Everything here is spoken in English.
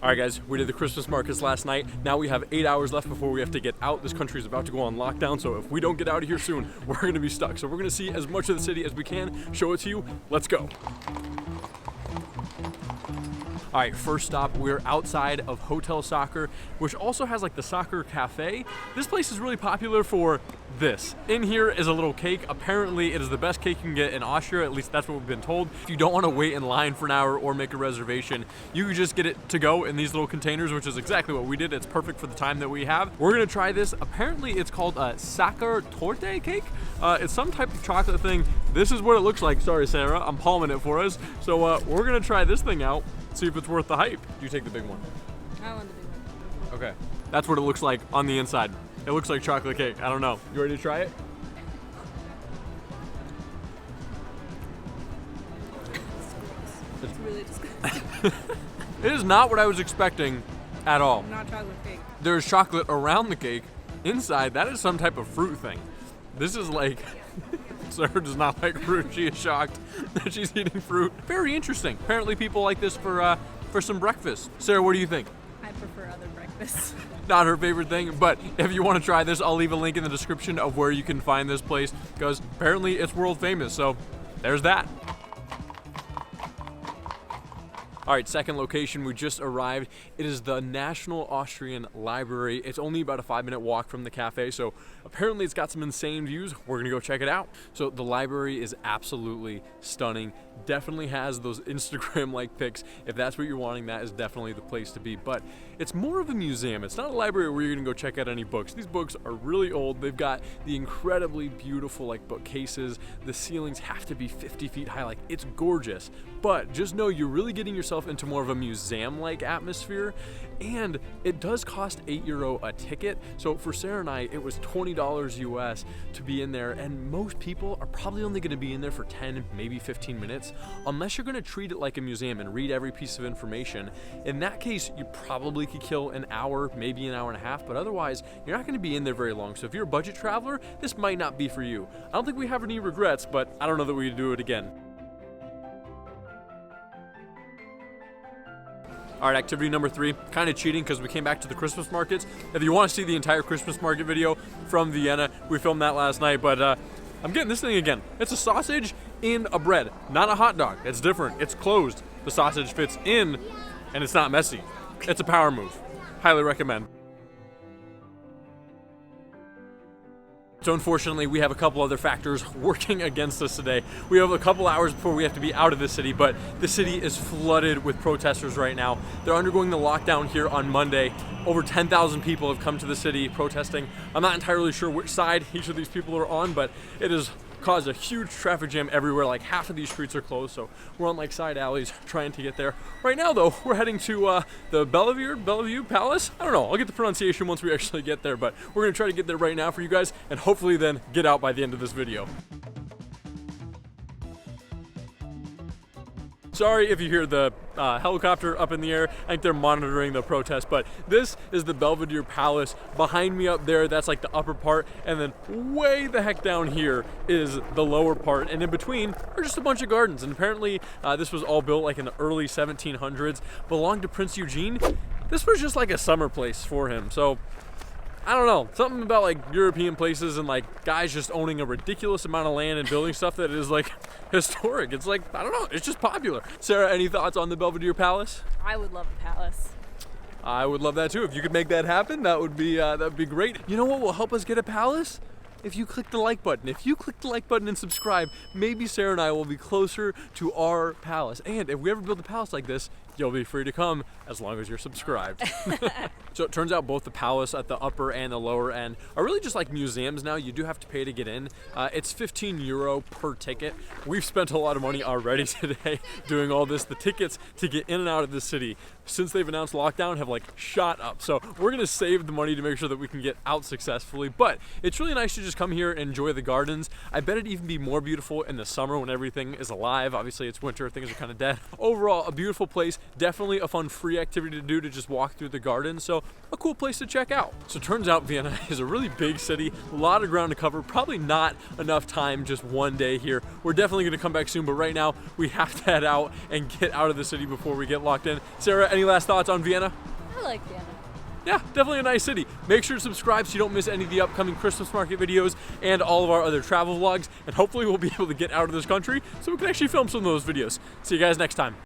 Alright guys, we did the Christmas markets last night. Now we have 8 hours left before we have to get out. This country is about to go on lockdown, so if we don't get out of here soon, we're going to be stuck. So we're going to see as much of the city as we can, show it to you. Let's go. Alright, first stop, we're outside of Hotel Sacher, which also has like the Sacher Cafe. This place is really popular for this. In here is a little cake. Apparently it is the best cake you can get in Austria, at least that's what we've been told. If you don't want to wait in line for an hour or make a reservation, you can just get it to go in these little containers, which is exactly what we did. It's perfect for the time that we have. We're going to try this. Apparently it's called a SACHER-TORTE cake. It's some type of chocolate thing. This is what it looks like. Sorry, Sarah, I'm palming it for us. So we're going to try this thing out. See if it's worth the hype. You take the big one. I want the big one. Okay. That's what it looks like on the inside. It looks like chocolate cake. I don't know. You ready to try it? It's really disgusting. It is not what I was expecting at all. Not chocolate cake. There's chocolate around the cake. Inside, that is some type of fruit thing. This is like... Sarah does not like fruit. She is shocked that she's eating fruit. Very interesting. Apparently people like this for some breakfast. Sarah, what do you think? I prefer other breakfasts. Not her favorite thing, but if you want to try this, I'll leave a link in the description of where you can find this place, because apparently it's world famous, so there's that. All right, second location, we just arrived. It is the National Austrian Library. It's only about a 5-minute walk from the cafe, so apparently it's got some insane views. We're gonna go check it out. So the library is absolutely stunning. Definitely has those Instagram-like pics. If that's what you're wanting, that is definitely the place to be. But it's more of a museum. It's not a library where you're gonna go check out any books. These books are really old. They've got the incredibly beautiful like bookcases. The ceilings have to be 50 feet high. Like, it's gorgeous. But just know you're really getting yourself into more of a museum-like atmosphere, and it does cost €8 a ticket. So for Sarah and I, it was $20 US to be in there, and most people are probably only going to be in there for 10, maybe 15 minutes, unless you're going to treat it like a museum and read every piece of information. In that case, you probably could kill an hour, maybe an hour and a half, but otherwise, you're not going to be in there very long. So if you're a budget traveler, this might not be for you. I don't think we have any regrets, but I don't know that we would do it again. All right, activity number 3, kind of cheating because we came back to the Christmas markets. If you want to see the entire Christmas market video from Vienna, we filmed that last night, but I'm getting this thing again. It's a sausage in a bread, not a hot dog. It's different, it's closed. The sausage fits in and it's not messy. It's a power move, highly recommend. So unfortunately, we have a couple other factors working against us today. We have a couple hours before we have to be out of the city, but the city is flooded with protesters right now. They're undergoing the lockdown here on Monday. Over 10,000 people have come to the city protesting. I'm not entirely sure which side each of these people are on, but it has caused a huge traffic jam everywhere. Like, half of these streets are closed, so we're on like side alleys trying to get there. Right now though, we're heading to the Belvedere Palace. I don't know, I'll get the pronunciation once we actually get there, but we're gonna try to get there right now for you guys and hopefully then get out by the end of this video. Sorry if you hear the helicopter up in the air. I think they're monitoring the protest, but this is the Belvedere Palace. Behind me up there, that's like the upper part, and then way the heck down here is the lower part, and in between are just a bunch of gardens. And apparently this was all built like in the early 1700s, belonged to Prince Eugene. This was just like a summer place for him, so I don't know, something about like European places and like guys just owning a ridiculous amount of land and building stuff that is like historic. It's like, I don't know, it's just popular. Sarah, any thoughts on the Belvedere Palace? I would love the palace. I would love that too. If you could make that happen, that would be great. You know what will help us get a palace? If you click the like button. If you click the like button and subscribe, maybe Sarah and I will be closer to our palace. And if we ever build a palace like this, you'll be free to come as long as you're subscribed. So it turns out both the palace at the upper and the lower end are really just like museums now. You do have to pay to get in. It's €15 per ticket. We've spent a lot of money already today doing all this. The tickets to get in and out of the city since they've announced lockdown have like shot up. So we're gonna save the money to make sure that we can get out successfully. But it's really nice to just come here and enjoy the gardens. I bet it'd even be more beautiful in the summer when everything is alive. Obviously it's winter, things are kind of dead. Overall, a beautiful place. Definitely a fun free activity to do, to just walk through the garden. So a cool place to check out. So it turns out Vienna is a really big city, a lot of ground to cover, probably not enough time just one day here. We're definitely gonna come back soon, but right now we have to head out and get out of the city before we get locked in. Sarah, any last thoughts on Vienna? I like Vienna. Yeah, definitely a nice city. Make sure to subscribe so you don't miss any of the upcoming Christmas market videos and all of our other travel vlogs. And hopefully we'll be able to get out of this country so we can actually film some of those videos. See you guys next time.